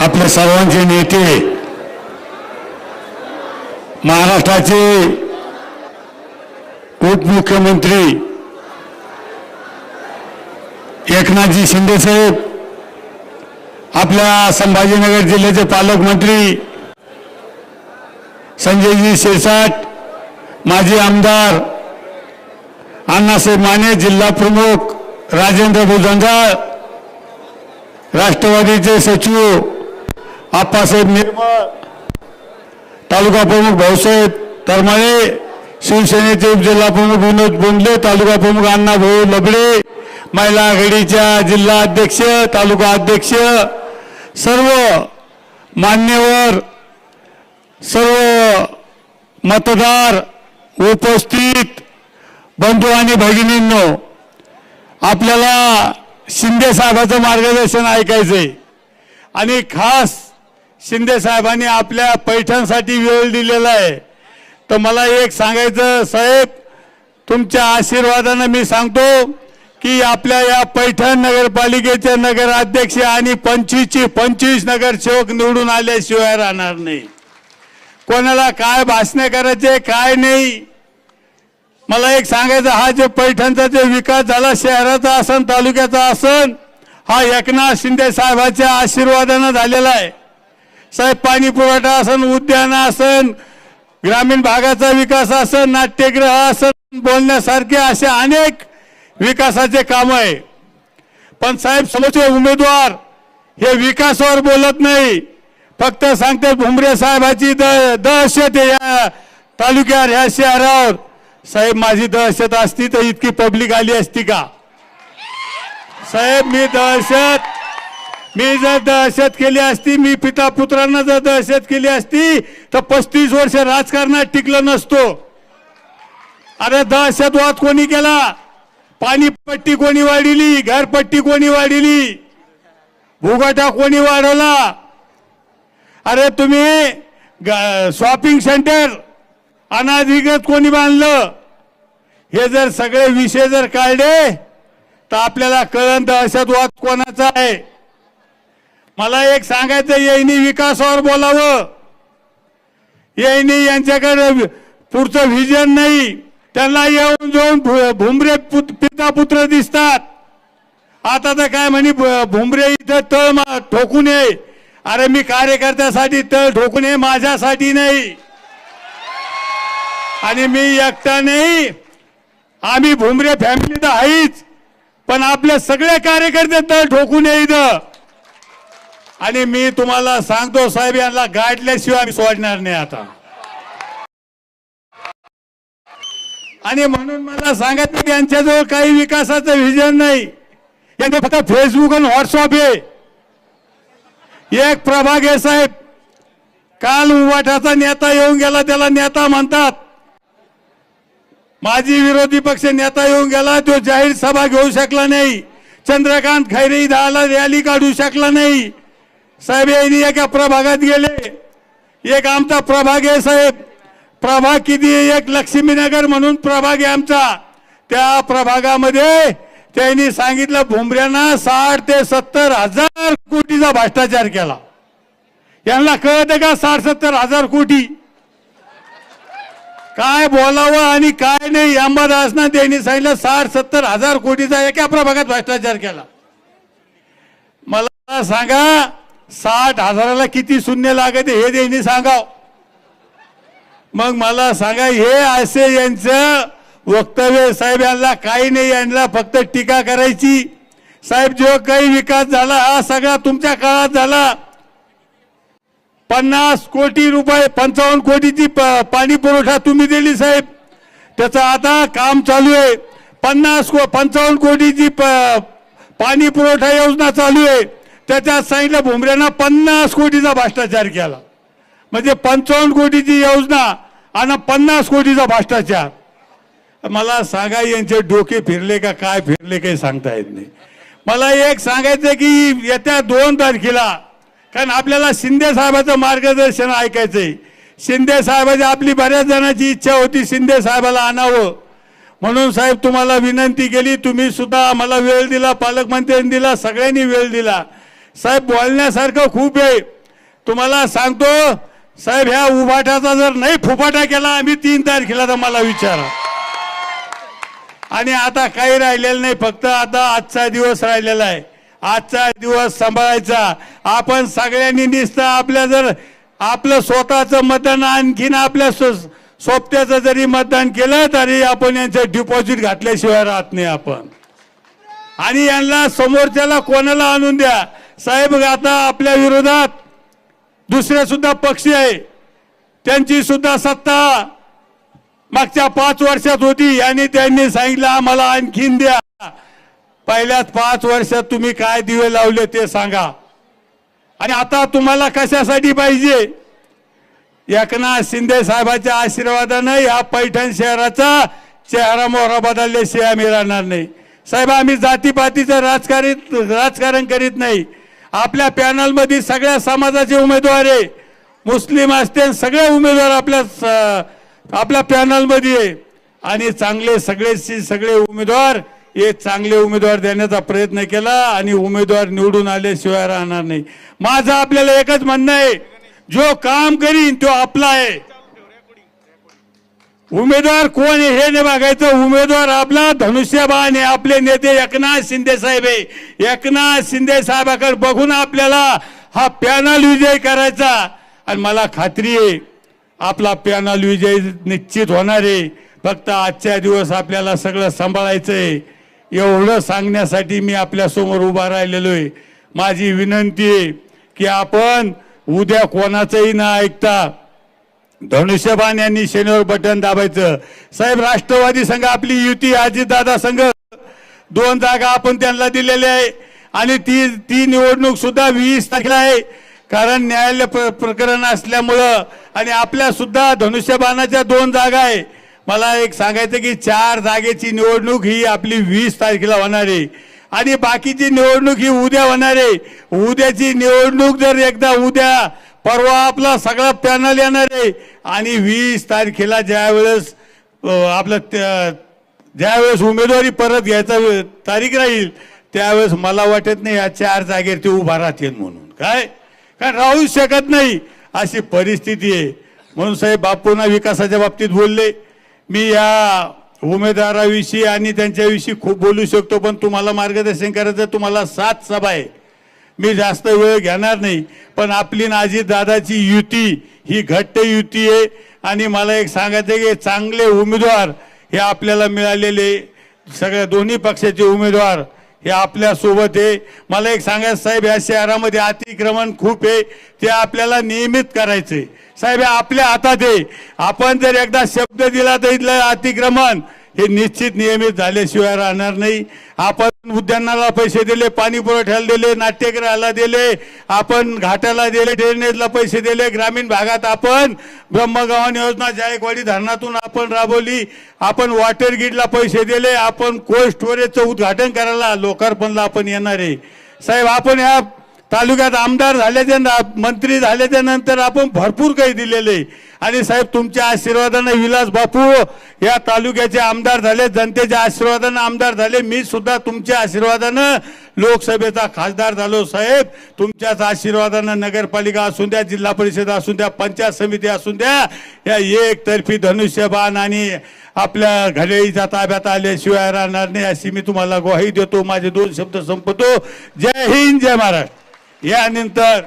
आपले सर्वांचे नेते महाराष्ट्राचे उपमुख्यमंत्री एकनाथजी शिंदे साहेब, आपल्या संभाजीनगर जिल्ह्याचे पालकमंत्री संजयजी शिरसाट, माजी आमदार अण्णासाहेब माने, जिल्हा प्रमुख राजेंद्र भुजंगाळ, राष्ट्रवादीचे सचिव आप्पासाहेब निर्मळ, तालुका प्रमुख भाऊसाहेब तरमाळे, शिवसेनेचे उपजिल्हा प्रमुख विनोद बोंडले, तालुका प्रमुख अण्णाभाऊ लबडे, महिला आघाडीच्या जिल्हा अध्यक्ष, तालुका अध्यक्ष, सर्व मान्यवर, सर्व मतदार, उपस्थित बंधू आणि भगिनींनो, आपल्याला शिंदे साहेबांचं मार्गदर्शन ऐकायचंय आणि खास शिंदे साहेबांनी आपल्या पैठणसाठी वेळ दिलेला आहे. तर मला एक सांगायचं साहेब, तुमच्या आशीर्वादाने मी सांगतो की आपल्या या पैठण नगरपालिकेचे नगराध्यक्ष आणि 25 नगरसेवक निवडून आल्याशिवाय राहणार नाही. कोणाला काय भाषणे करायचे काय नाही. मला एक सांगायचं, हा जो पैठणचा जो विकास झाला शहराचा असन तालुक्याचा असन, हा एकनाथ शिंदे साहेबांच्या आशीर्वादाने झालेला आहे. साहेब, पाणी पुरवठा असन, उद्यान असन, ग्रामीण भागाचा विकास असन, नाट्यगृह असन, बोलण्यासारखे असे अनेक विकासाचे काम आहे. पण साहेब, समोरचे उमेदवार हे विकासावर बोलत नाही, फक्त सांगते भुमरे साहेबाची दहशत आहे या तालुक्यावर, ह्या शहरावर. साहेब, माझी दहशत असती तर इतकी पब्लिक आली असती का साहेब? मी जर दहशत केली असती, मी पिता पुत्रांना जर दहशत केली असती तर 35 वर्ष राजकारणात टिकलो नसतो. अरे दहशतवाद कोणी केला? पाणीपट्टी कोणी वाढवली? घरपट्टी कोणी वाढवली? भूगटा कोणी वाढवला? अरे तुम्ही शॉपिंग सेंटर अनाधिकृत कोणी बांधलं? हे जर सगळे विषय जर काढले तर आपल्याला कळण दहशतवाद कोणाचा आहे. मला एक सांगायचं, यांनी विकासावर बोलावं. यांनी यांच्याकडे पुढचं व्हिजन नाही. त्यांना येऊन जाऊन भुमरे पिता पुत्र दिसतात. आता तर काय म्हणे, भुमरे इथं तळ ठोकू नये. अरे मी कार्यकर्त्यासाठी तळ ठोकू नये, माझ्यासाठी नाही. आणि मी एकटा नाही, आम्ही भुमरे फॅमिली तर आहेच, पण आपले सगळे कार्यकर्ते तळ ठोकू नये इथं. आणि मी तुम्हाला सांगतो साहेब, यांना गाडल्याशिवाय सोडणार नाही आता. आणि म्हणून मला सांगत की यांच्याजवळ काही विकासाचं व्हिजन नाही. यांचे फक्त फेसबुक आणि व्हॉट्सअप आहे. एक प्रभाग आहे साहेब, काल उवाटाचा नेता येऊन गेला, त्याला नेता म्हणतात. माजी विरोधी पक्ष नेता येऊन गेला, तो जाहीर सभा घेऊ शकला नाही. चंद्रकांत खैरे इथं रॅली काढू शकला नाही. साहेब, यांनी एका प्रभागात गेले. एक आमचा प्रभाग आहे साहेब, प्रभाग किती? एक लक्ष्मीनगर म्हणून प्रभाग आहे आमचा. त्या प्रभागामध्ये त्यांनी सांगितलं भुमऱ्यांना 60 ते 70 हजार कोटीचा भ्रष्टाचार केला. यांना कळतं का 60-70 हजार कोटी काय बोलावं आणि काय नाही? अंबादासना त्यांनी सांगितलं 60-70 हजार कोटीचा एका प्रभागात भ्रष्टाचार केला. मला सांगा 60 हजाराला किती शून्य लागत हे त्यांनी सांगाव. मग मला सांगा, हे असे यांचं वक्तव्य साहेब, यांना काही नाही, यांना फक्त टीका करायची. साहेब, जो काही विकास झाला हा सगळा तुमच्या काळात झाला. 50 कोटी रुपये 55 कोटीची पाणी पुरवठा तुम्ही दिली साहेब, त्याचं आता काम चालू आहे. 55 कोटीची पाणी पुरवठा योजना चालू आहे. त्याच्यात सांगितलं भुमऱ्यांना 50 कोटीचा भ्रष्टाचार केला. म्हणजे 55 कोटीची योजना आणि 50 कोटीचा भ्रष्टाचार. मला सांगा, यांचे डोके फिरले का काय फिरले काही सांगता येत नाही. मला एक सांगायचं की येत्या 2 तारखेला, कारण आपल्याला शिंदे साहेबांचं मार्गदर्शन ऐकायचंय. शिंदे साहेबांची आपली बऱ्याच जणांची इच्छा होती शिंदे साहेबाला आणावं, म्हणून साहेब तुम्हाला विनंती केली. तुम्ही सुद्धा मला वेळ दिला, पालकमंत्र्यांनी दिला, सगळ्यांनी वेळ दिला. साहेब बोलण्यासारखं खूप आहे. तुम्हाला सांगतो साहेब, ह्या उभाटाचा जर नाही फुफाटा केला आम्ही 3 तारखेला तर मला विचारा. आणि आता काही राहिलेलं नाही, फक्त आता आजचा दिवस राहिलेला आहे. आजचा दिवस सांभाळायचा. आपण सगळ्यांनी नुसतं आपल्या जर आपलं स्वतःचं मतदान आणखीन आपल्या सोबत्याचं जरी मतदान केलं तरी आपण यांचं डिपॉझिट घातल्याशिवाय राहत नाही आपण. आणि यांना समोरच्याला कोणाला आणून द्या साहेब. आता आपल्या विरोधात दुसरे सुद्धा पक्ष आहे, त्यांची सुद्धा सत्ता मागच्या 5 वर्षात होती आणि त्यांनी सांगितलं आम्हाला आणखीन द्या. पहिल्याच 5 वर्षात तुम्ही काय दिवे लावले ते सांगा. आणि आता तुम्हाला कशासाठी पाहिजे? एकनाथ शिंदे साहेबांच्या आशीर्वादाने या पैठण शहराचा चेहरा मोहरा बदलल्याशिवाय आम्ही राहणार नाही. साहेब, आम्ही जातीपातीचं राजकारण करीत नाही. आपल्या पॅनलमध्ये सगळ्या समाजाचे उमेदवार आहे, मुस्लिम असतील सगळे उमेदवार आपल्या पॅनलमध्ये आहे. आणि चांगले सगळे उमेदवार हे चांगले उमेदवार देण्याचा प्रयत्न केला आणि उमेदवार निवडून आल्याशिवाय राहणार नाही. माझं आपल्याला एकच म्हणणं आहे, जो काम करीन तो आपला आहे. उमेदवार कोण आहे हे नाही बघायचं. उमेदवार आपला धनुष्यबाण आहे. आपले नेते एकनाथ शिंदे साहेब आहे. एकनाथ शिंदे साहेबाकडे बघून आपल्याला हा पॅनल विजय करायचा. आणि मला खात्री आहे आपला पॅनल विजय निश्चित होणार आहे. फक्त आजच्या दिवस आपल्याला सगळं सांभाळायचंय. एवढं सांगण्यासाठी मी आपल्या समोर उभा राहिलेलो आहे. माझी विनंती आहे की आपण उद्या कोणाचंही न ऐकता धनुष्यबाण यांनी शनिवार बटन दाबायचं. साहेब, राष्ट्रवादी संघ आपली युती अजितदादा संघ 2 जागा आपण त्यांना दिलेल्या आहे आणि ती निवडणूक सुद्धा 20 तारखेला आहे. कारण न्यायालय प्रकरण असल्यामुळं आणि आपल्या सुद्धा धनुष्यबाणाच्या 2 जागा आहे. मला एक सांगायचं की 4 जागेची निवडणूक ही आपली 20 तारखेला होणार आहे आणि बाकीची निवडणूक ही उद्या होणार आहे. उद्याची निवडणूक जर एकदा उद्या परवा आपला सगळा पॅनल येणार आहे आणि 20 तारखेला ज्यावेळेस ज्यावेळेस उमेदवारी परत घ्यायचा तारीख राहील त्यावेळेस मला वाटत नाही या 4 जागेवर ते उभा राहतील म्हणून. काय राहू शकत नाही अशी परिस्थिती आहे. म्हणून साहेब, बापूंना विकासाच्या बाबतीत बोलले. मी या उमेदवाराविषयी आणि त्यांच्याविषयी खूप बोलू शकतो, पण तुम्हाला मार्गदर्शन करायचं. तुम्हाला 7 सभा आहे, मी जास्त वेळ घेणार नाही. पण आपली अजित दादाची युती ही घट्ट युती आहे आणि मला एक सांगायचं की चांगले उमेदवार हे आपल्याला मिळालेले सगळ्या दोन्ही पक्षाचे उमेदवार हे आपल्या सोबत आहे. मला एक सांगायचं साहेब, या शहरामध्ये अतिक्रमण खूप आहे, ते आपल्याला नियमित करायचंय. साहेब, आपल्या हातात आहे. आपण जर एकदा शब्द दिला तर इथलं अतिक्रमण हे निश्चित नियमित झाल्याशिवाय राहणार नाही. आपण उद्यानाला पैसे दिले, पाणी पुरवठ्याला दिले, नाट्यगृहाला दिले, आपण घाटाला दिले, ड्रेनेजला पैसे दिले. ग्रामीण भागात आपण ब्रह्मगावन योजना जायकवाडी धरणातून आपण राबवली. आपण वॉटर ग्रीडला पैसे दिले. आपण कोल्ड स्टोरेजचं उद्घाटन करायला लोकार्पणला आपण येणार आहे. साहेब, आपण ह्या तालुक्यात आमदार झाल्याच्या मंत्री झाल्याच्या नंतर आपण भरपूर काही दिलेले. आणि साहेब, तुमच्या आशीर्वादाने विलास बापू या तालुक्याचे आमदार झाले, जनतेच्या आशीर्वादाने आमदार झाले. मी सुद्धा तुमच्या आशीर्वादानं लोकसभेचा खासदार झालो. साहेब, तुमच्याच आशीर्वादानं नगरपालिका असून द्या, जिल्हा परिषद असून द्या, पंचायत समिती असून द्या, या एकतर्फी धनुष्यबाण आणि आपल्या घड्याळीच्या ताब्यात आल्याशिवाय राहणार नाही अशी मी तुम्हाला ग्वाही देतो. माझे 2 शब्द संपतो. जय हिंद, जय महाराष्ट्र. यानंतर